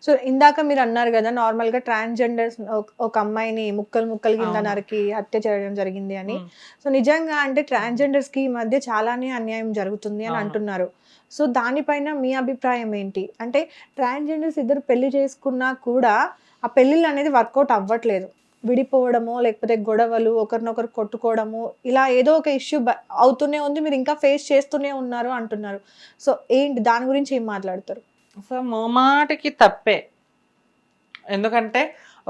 So ఇందాక మీరు అన్నారు కదా నార్మల్ గా ట్రాన్స్జెండర్స్ ఒక అమ్మాయిని ముక్కలు ముక్కలు కింద అవును. నరికి హత్య చేయడం జరిగింది అని. ఉమ్, సో నిజంగా అంటే ట్రాన్స్జెండర్స్ కి ఈ మధ్య చాలానే అన్యాయం జరుగుతుంది అని అవును. అంటున్నారు. సో దానిపైన మీ అభిప్రాయం ఏంటి? అంటే ట్రాన్స్జెండర్స్ ఇద్దరు పెళ్లి చేసుకున్నా కూడా ఆ పెళ్ళిళ్ళు అనేది వర్కౌట్ అవ్వట్లేదు. విడిపోవడమో లేకపోతే గొడవలు ఒకరినొకరు కొట్టుకోవడము ఇలా ఏదో ఒక ఇష్యూ అవుతూనే ఉంది. మీరు ఇంకా ఫేస్ చేస్తూనే ఉన్నారు అంటున్నారు. సో ఏంటి దాని గురించి ఏం మాట్లాడతారు? సో ముమ్మాటికి తప్పే. ఎందుకంటే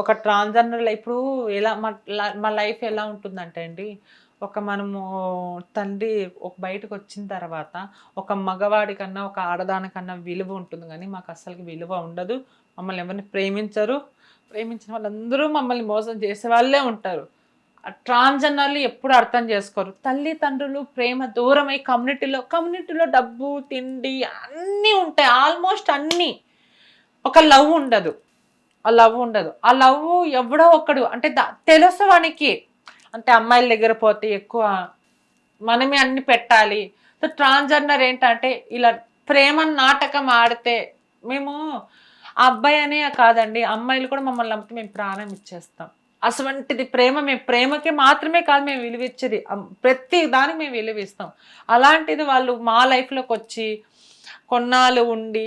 ఒక ట్రాన్స్జెండర్ ఇప్పుడు ఎలా మా లైఫ్ ఎలా ఉంటుందంటే అండి, ఒక మనము తండ్రి ఒక బయటకు వచ్చిన తర్వాత ఒక మగవాడి కన్నా ఒక ఆడదానికన్నా విలువ ఉంటుంది, కానీ మాకు అస్సలకి విలువ ఉండదు. మమ్మల్ని ఎవరిని ప్రేమించరు. ప్రేమించిన వాళ్ళందరూ మమ్మల్ని మోసం చేసే వాళ్ళే ఉంటారు. ట్రాన్స్జెండర్లు ఎప్పుడు అర్థం చేసుకోరు. తల్లిదండ్రులు ప్రేమ దూరమై కమ్యూనిటీలో డబ్బు తిండి అన్నీ ఉంటాయి, ఆల్మోస్ట్ అన్నీ. ఒక లవ్ ఉండదు. ఆ లవ్ ఎవడో ఒకడు అంటే తెలుసు వానికి. అంటే అమ్మాయిల దగ్గర పోతే ఎక్కువ మనమే అన్ని పెట్టాలి. సో ట్రాన్స్జెండర్ ఏంటంటే ఇలా ప్రేమ నాటకం ఆడితే మేము ఆ అబ్బాయి అనే కాదండి, అమ్మాయిలు కూడా మమ్మల్ని నమ్మితే మేము ప్రాణం ఇచ్చేస్తాం. అటువంటిది ప్రేమ. మేము ప్రేమకి మాత్రమే కాదు మేము విలువ ఇచ్చేది, ప్రతి దానికి మేము విలువ ఇస్తాం. అలాంటిది వాళ్ళు మా లైఫ్లోకి వచ్చి కొన్నాళ్ళు ఉండి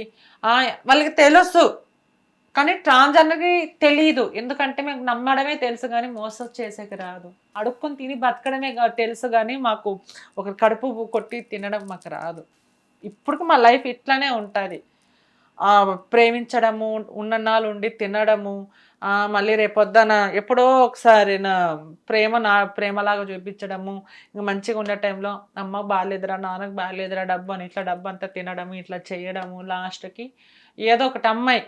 వాళ్ళకి తెలుసు, కానీ ట్రాన్స్జెండర్కి తెలియదు. ఎందుకంటే మేము నమ్మడమే తెలుసు కానీ మోసం చేసేకి రాదు. అడుక్కొని తిని బతకడమే తెలుసు కానీ మాకు ఒక కడుపు కొట్టి తినడం మాకు రాదు. ఇప్పుడు మా లైఫ్ ఇట్లానే ఉంటుంది. ప్రేమించడము, ఉన్నన్నాళ్ళు ఉండి తినడము, మళ్ళీ రేపొద్దున ఎప్పుడో ఒకసారి నా ప్రేమలాగా చూపించడము. ఇంకా మంచిగా ఉండే టైంలో అమ్మకు బాగాలేదురా, నాన్నకు బాగాలేదురా, డబ్బు అని ఇట్లా డబ్బు అంతా తినడము, ఇట్లా చేయడము. లాస్ట్కి ఏదో ఒకటి అమ్మాయి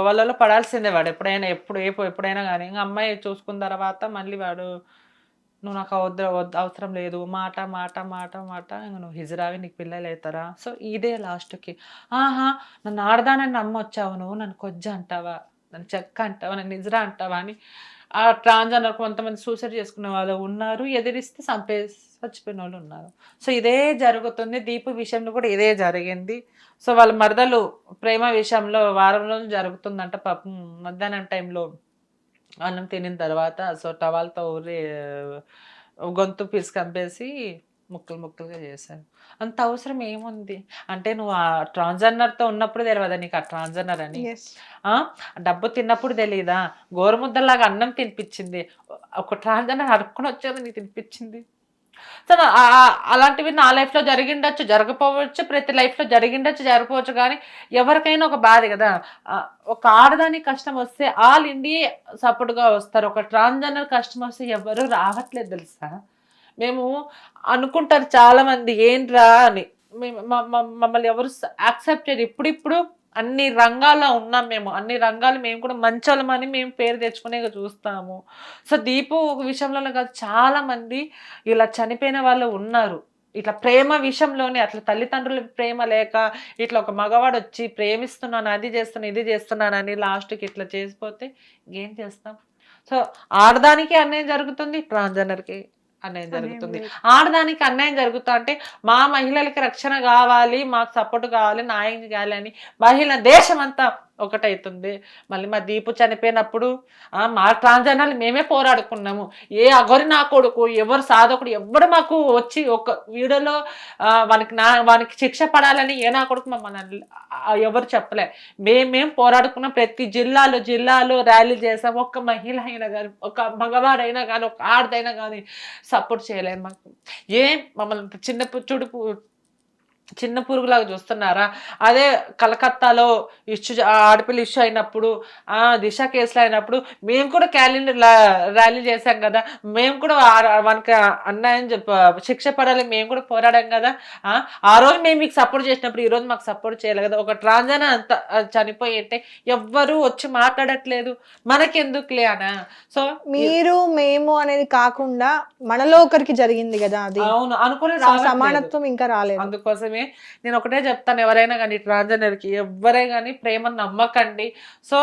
వాళ్ళలో పడాల్సిందే వాడు ఎప్పుడైనా కానీ. ఇంకా అమ్మాయి చూసుకున్న తర్వాత మళ్ళీ వాడు నువ్వు నాకు అవసరం లేదు, మాట మాట మాట మాట, ఇంక నువ్వు హిజరావి, నీకు పిల్లలు అవుతారా. సో ఇదే లాస్ట్కి నన్ను ఆడదానని నమ్మొచ్చావు, నువ్వు నన్ను కొజ్జ అంటావా, నన్ను చెక్క అంటావా, నన్ను హిజరా అంటావా అని ఆ ట్రాన్స్జెండర్ కొంతమంది సూసైడ్ చేసుకునే వాళ్ళు ఉన్నారు, ఎదిరిస్తే చచ్చిపోయిన వాళ్ళు ఉన్నారు. సో ఇదే జరుగుతుంది. దీపు విషయంలో కూడా ఇదే జరిగింది. సో వాళ్ళ మరదలు ప్రేమ విషయంలో వారం రోజులు జరుగుతుందంట. పాపం మధ్యాహ్నం టైంలో అన్నం తినిన తర్వాత సో టవాల్తో ఊరి గొంతు పీసు కంపేసి ముక్కలు ముక్కలుగా చేశాను. అంత అవసరం ఏముంది అంటే నువ్వు ఆ ట్రాన్స్జెండర్తో ఉన్నప్పుడు తెలియదా నీకు ఆ ట్రాన్స్జెండర్ అని? డబ్బు తిన్నప్పుడు తెలియదా? గోరుముద్దలాగా అన్నం తినిపించింది. ఒక ట్రాన్స్జెండర్ అడుక్కుని వచ్చేది నీకు తినిపించింది. సో అలాంటివి నా లైఫ్లో జరిగిండొచ్చు, జరగపోవచ్చు, ప్రతి లైఫ్లో జరిగిండొచ్చు, జరగపోవచ్చు, కానీ ఎవరికైనా ఒక బాధ కదా. ఒక ఆడదానికి కష్టం వస్తే ఆల్ ఇండియా సపోర్ట్గా వస్తారు. ఒక ట్రాన్స్జెండర్ కష్టం వస్తే ఎవరు రావట్లేదు తెలుసా. మేము అనుకుంటారు చాలామంది ఏంట్రా అని, మమ్మల్ని ఎవరు యాక్సెప్ట్ చేయరు. ఇప్పుడిప్పుడు అన్ని రంగాల్లో ఉన్నాం మేము, అన్ని రంగాలు మేము కూడా మంచోళ్ళమని మేము పేరు తెచ్చుకునే చూస్తాము. సో దీపు ఒక విషయంలోనే కాదు, చాలామంది ఇలా చనిపోయిన వాళ్ళు ఉన్నారు. ఇట్లా ప్రేమ విషయంలోనే అట్లా తల్లిదండ్రుల ప్రేమ లేక ఇట్లా ఒక మగవాడు వచ్చి ప్రేమిస్తున్నాను, అది చేస్తున్నాను, ఇది చేస్తున్నానని లాస్ట్కి ఇట్లా చేసిపోతే ఏం చేస్తాం. సో ఆడదానికి అన్యాయం జరుగుతుంది, ట్రాన్స్జెండర్కి అన్యాయం జరుగుతుంది. ఆడదానికి అన్యాయం జరుగుతా అంటే మా మహిళలకి రక్షణ కావాలి, మాకు సపోర్ట్ కావాలి, న్యాయం కావాలి అని మహిళ దేశం అంతా ఒకటవుతుంది. మళ్ళీ మా దీపు చనిపోయినప్పుడు మా ట్రాన్స్జెండర్లు మేమే పోరాడుకున్నాము. ఏ అగరి నా కొడుకు ఎవరు సాధకుడు ఎవడు మాకు వచ్చి ఒక వీడియోలో వానికి శిక్ష పడాలని ఏ నా కొడుకు మమ్మల్ని ఎవరు చెప్పలే. మేమేం పోరాడుకున్నాం. ప్రతి జిల్లాలో ర్యాలీ చేసాం. ఒక్క మహిళ అయినా కానీ, ఒక మగవాడైనా కానీ, ఒక ఆడదైనా కానీ సపోర్ట్ చేయలేదు మాకు. ఏం మమ్మల్ని చిన్న పురుగులాగా చూస్తున్నారా? అదే కలకత్తాలో ఆడపిల్ల ఇష్యూ అయినప్పుడు, దిశ కేసులు అయినప్పుడు మేము కూడా ర్యాలీ చేశాం కదా, మేము కూడా మనకి అన్యాయం శిక్ష పడాలి మేము కూడా పోరాడాం కదా. ఆ రోజు మేము మీకు సపోర్ట్ చేసినప్పుడు ఈ రోజు మాకు సపోర్ట్ చేయలేదు కదా. ఒక ట్రాన్స్జెండర్ అంత చనిపోయి అంటే ఎవ్వరూ వచ్చి మాట్లాడట్లేదు, మనకెందుకులే అనా. సో మీరు మేము అనేది కాకుండా మనలో ఒకరికి జరిగింది కదా, అది అవును అనుకుని సమానత్వం ఇంకా రాలేదు. అందుకోసమే నేను ఒకటే చెప్తాను, ఎవరైనా కానీ ట్రాన్స్జెండర్కి ఎవరైనా కానీ ప్రేమను నమ్మకండి. సో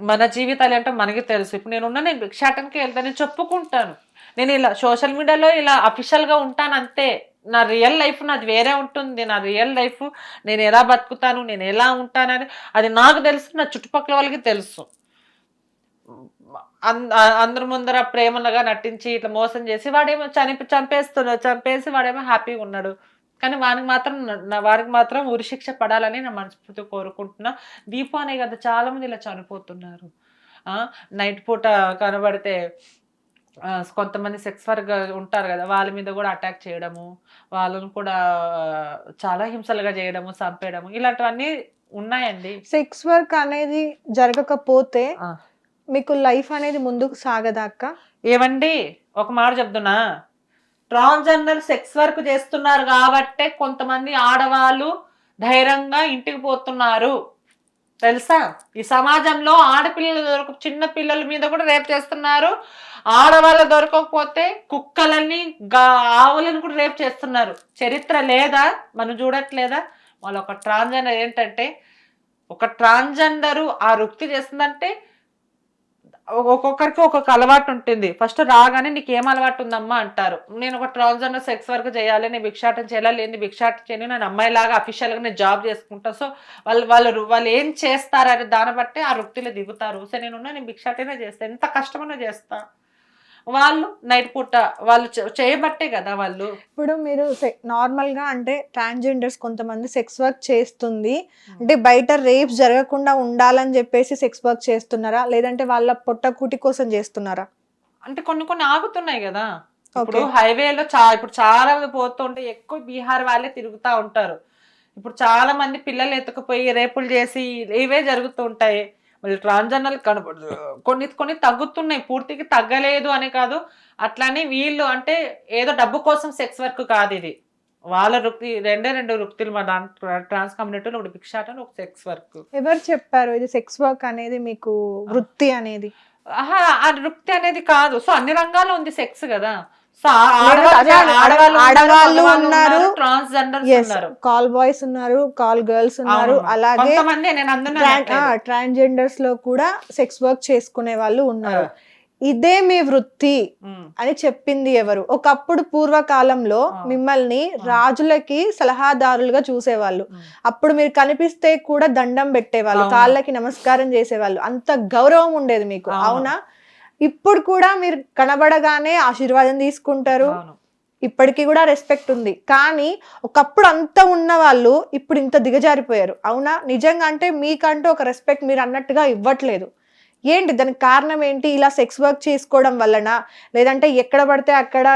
మన జీవితాలు ఏంటో మనకి తెలుసు. ఇప్పుడు నేను భిక్షాటనకి వెళ్తాను, నేను చెప్పుకుంటాను, నేను ఇలా సోషల్ మీడియాలో ఇలా అఫీషియల్గా ఉంటాను అంతే. నా రియల్ లైఫ్ నాది వేరే ఉంటుంది. నా రియల్ లైఫ్ నేను ఎలా బతుకుతాను, నేను ఎలా ఉంటానని అది నాకు తెలుసు, నా చుట్టుపక్కల వాళ్ళకి తెలుసు. అందరి ముందర ప్రేమలుగా నటించి ఇట్లా మోసం చేసి వాడేమో చంపేసి వాడేమో హ్యాపీగా ఉన్నాడు. కానీ వారికి మాత్రం ఉరిశిక్ష పడాలని నా మనస్ఫూర్తి కోరుకుంటున్నా. దీపు అనే కదా చాలా మంది ఇలా చనిపోతున్నారు. నైట్ పూట కనబడితే కొంతమంది సెక్స్ వర్క్ ఉంటారు కదా, వాళ్ళ మీద కూడా అటాక్ చేయడము, వాళ్ళను కూడా చాలా హింసలుగా చేయడము, చంపేయడము, ఇలాంటివన్నీ ఉన్నాయండి. సెక్స్ వర్క్ అనేది జరగకపోతే మీకు లైఫ్ అనేది ముందుకు సాగదాక? ఏమండి ఒక మాట చెప్తున్నా, ట్రాన్స్జెండర్ సెక్స్ వర్క్ చేస్తున్నారు కాబట్టే కొంతమంది ఆడవాళ్ళు ధైర్యంగా ఇంటికి పోతున్నారు తెలుసా. ఈ సమాజంలో ఆడపిల్లలు చిన్న పిల్లల మీద కూడా రేప్ చేస్తున్నారు. ఆడవాళ్ళు దొరకకపోతే కుక్కలని ఆవులను కూడా రేప్ చేస్తున్నారు. చరిత్ర లేదా? మనం చూడట్లేదా? వాళ్ళు ఒక ట్రాన్స్జెండర్ ఏంటంటే, ఒక ట్రాన్స్జెండరు ఆ వృత్తి చేస్తుందంటే ఒక్కొక్కరికి ఒక్కొక్క అలవాటు ఉంటుంది. ఫస్ట్ రాగానే నీకు ఏం అలవాటు ఉందమ్మా అంటారు. నేను ఒక ట్రాన్స్జెండర్ సెక్స్ వర్క్ చేయాలి, నేను భిక్షాటం చేయాలి, లేని భిక్షాటం చేయను, నేను అమ్మాయిలాగా అఫీషియల్గా నేను జాబ్ చేసుకుంటాను. సో వాళ్ళు ఏం చేస్తారని దాన్ని బట్టి ఆ వృత్తిలో దిగుతారు. సో నేను భిక్షాటనే చేస్తాను, ఎంత కష్టమైనా చేస్తా. వాళ్ళు నైట్ పూట వాళ్ళు చేయబట్టే కదా వాళ్ళు. ఇప్పుడు మీరు నార్మల్గా అంటే ట్రాన్స్జెండర్స్ కొంతమంది సెక్స్ వర్క్ చేస్తుంది అంటే బయట రేప్స్ జరగకుండా ఉండాలని చెప్పేసి సెక్స్ వర్క్ చేస్తున్నారా, లేదంటే వాళ్ళ పొట్టకూటి కోసం చేస్తున్నారా? అంటే కొన్ని ఆగుతున్నాయి కదా. ఇప్పుడు హైవేలో ఇప్పుడు చాలా మంది పోతుంటే ఎక్కువ బీహార్ వాళ్ళే తిరుగుతూ ఉంటారు. ఇప్పుడు చాలా మంది పిల్లలు ఎత్తుకుపోయి రేపులు చేసి ఇవే జరుగుతూ ఉంటాయి. మళ్ళీ ట్రాన్స్జెండర్లు కొన్ని తగ్గుతున్నాయి, పూర్తిగా తగ్గలేదు అని కాదు. అట్లానే వీళ్ళు అంటే ఏదో డబ్బు కోసం సెక్స్ వర్క్ కాదు ఇది. వాళ్ళ వృత్తి రెండు వృత్తులు మా ట్రాన్స్ కమ్యూనిటీలో, ఒకటి భిక్షాటం, ఒక సెక్స్ వర్క్. ఎవరు చెప్పారు ఇది సెక్స్ వర్క్ అనేది మీకు వృత్తి అనేది? ఆ వృత్తి అనేది కాదు. సో అన్ని రంగాల్లో ఉంది సెక్స్ కదా. సో ఆడవాళ్ళు ఉన్నారు, ట్రాన్స్జెండర్స్ ఉన్నారు, కాల్ బాయ్స్ ఉన్నారు, కాల్ గర్ల్స్ ఉన్నారు, అలాగే ట్రాన్స్జెండర్స్ లో కూడా సెక్స్ వర్క్ చేసుకునే వాళ్ళు ఉన్నారు. ఇదే మీ వృత్తి అని చెప్పింది ఎవరు? ఒకప్పుడు పూర్వకాలంలో మిమ్మల్ని రాజులకి సలహాదారులుగా చూసేవాళ్ళు. అప్పుడు మీరు కనిపిస్తే కూడా దండం పెట్టేవాళ్ళు, కాళ్ళకి నమస్కారం చేసేవాళ్ళు, అంత గౌరవం ఉండేది మీకు, అవునా? ఇప్పుడు కూడా మీరు కనబడగానే ఆశీర్వాదం తీసుకుంటారు, ఇప్పటికీ కూడా రెస్పెక్ట్ ఉంది. కానీ ఒకప్పుడు అంత ఉన్న వాళ్ళు ఇప్పుడు ఇంత దిగజారిపోయారు, అవునా? నిజంగా అంటే మీకంటూ ఒక రెస్పెక్ట్ మీరు అన్నట్టుగా ఇవ్వట్లేదు. ఏంటి దానికి కారణం ఏంటి? ఇలా సెక్స్ వర్క్ చేసుకోవడం వలన, లేదంటే ఎక్కడ పడితే అక్కడ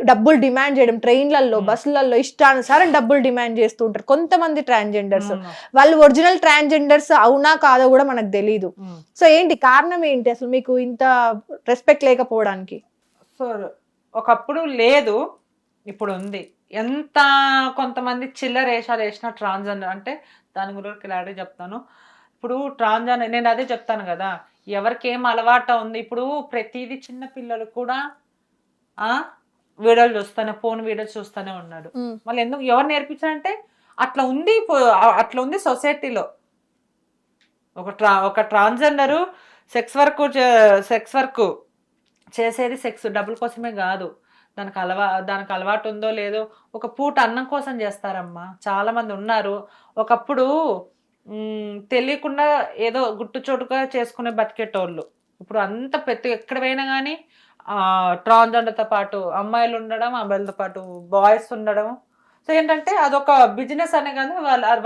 డబ్బులు డిమాండ్ చేయడం, ట్రైన్లలో బస్సులలో ఇష్టానుసారం డబ్బులు డిమాండ్ చేస్తూ ఉంటారు కొంతమంది ట్రాన్స్జెండర్స్. వాళ్ళు ఒరిజినల్ ట్రాన్స్జెండర్స్ అవునా కాదో కూడా మనకు తెలియదు. సో ఏంటి కారణం ఏంటి అసలు మీకు ఇంత రెస్పెక్ట్ లేకపోవడానికి? సో ఒకప్పుడు లేదు, ఇప్పుడు ఉంది. ఎంత కొంతమంది చిల్లర వేషాలు వేసిన ట్రాన్స్జెండర్ అంటే దాని గురించి క్లారిటీ చెప్తాను. ఇప్పుడు ట్రాన్స్జెండర్ నేను అదే చెప్తాను కదా, ఎవరికి ఏం అలవాటు ఉంది. ఇప్పుడు ప్రతిదీ చిన్న పిల్లలు కూడా వీడియోలు చూస్తానే, ఫోన్ వీడియోస్ చూస్తూనే ఉన్నాడు. మళ్ళీ ఎందుకు ఎవరు నేర్పించారంటే అట్లా ఉంది సొసైటీలో. ఒక ట్రాన్స్జెండరు సెక్స్ వర్క్ చేసేది డబ్బుల కోసమే కాదు, దానికి అలవాటు ఉందో లేదో ఒక పూట అన్నం కోసం చేస్తారమ్మా. చాలా మంది ఉన్నారు. ఒకప్పుడు తెలియకుండా ఏదో గుట్టుచోటుగా చేసుకునే బతికేటోళ్ళు. ఇప్పుడు అంత ఎక్కడ పోయినా కానీ ట్రాన్స్జెండర్తో పాటు అమ్మాయిలు ఉండడం, అబ్బాయిలతో పాటు బాయ్స్ ఉండడం. సో ఏంటంటే అదొక బిజినెస్ అనే కాదు,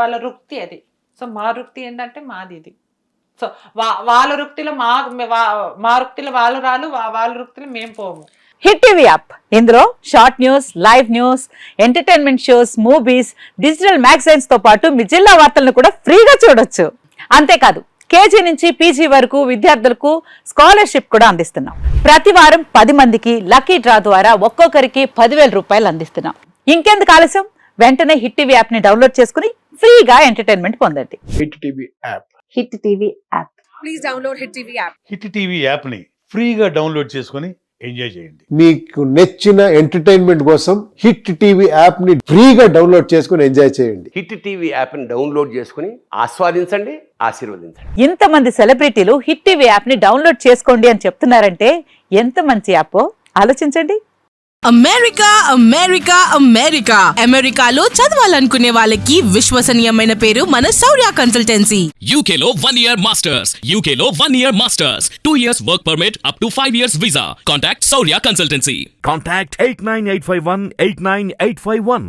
వాళ్ళ వృత్తి అది. సో మా వృత్తి ఏంటంటే మాది ఇది. సో వాళ్ళ వృత్తిలో మా వృత్తిలో వాళ్ళు రాలు, వాళ్ళ వృత్తిలో మేము పోము. హిట్ టీవీ యాప్, ఇందులో short news, live news, entertainment shows, movies, digital magazines తో పాటు మీ జిల్లా వార్తలను కూడా ఫ్రీగా చూడొచ్చు. అంతేకాదు కేజీ నుంచి పీజీ వరకు విద్యార్థులకు స్కాలర్షిప్ కూడా అందిస్తున్నాం. ప్రతి వారం 10 మందికి లక్కీ డ్రా ద్వారా ఒక్కొక్కరికి 10,000 రూపాయలు అందిస్తున్నాం. ఇంకెందుకు ఆలస్యం, వెంటనే హిట్ టీవీ యాప్ ని డౌన్లోడ్ చేసుకుని ఫ్రీగా ఎంటర్టైన్మెంట్ పొందండి. Hit TV app. Hit TV app. Please download hit TV app. Hit TV app ని ఫ్రీగా డౌన్లోడ్ చేసుకొని ఎంజాయ్ చేయండి. మీకు నచ్చిన ఎంటర్టైన్మెంట్ కోసం హిట్ టీవీ యాప్ ని ఫ్రీగా డౌన్లోడ్ చేసుకుని ఎంజాయ్ చేయండి. హిట్ టీవీ యాప్ ని డౌన్లోడ్ చేసుకుని ఆస్వాదించండి, ఆశీర్వదించండి. ఇంతమంది సెలబ్రిటీలు హిట్ టీవీ యాప్ ని డౌన్లోడ్ చేసుకోండి అని చెప్తున్నారంటే ఎంత మంచి యాప్ ఆలోచించండి. అమెరికా అమెరికా అమెరికా అమెరికాలో చదవాలనుకునే వాళ్ళకి విశ్వసనీయమైన పేరు మన శౌర్య కన్సల్టెన్సీ. UK లో 1 year masters. UK లో 1 year masters. 2 years work permit up to 5 years visa. Contact Saurya Consultancy. Contact 89851 89851.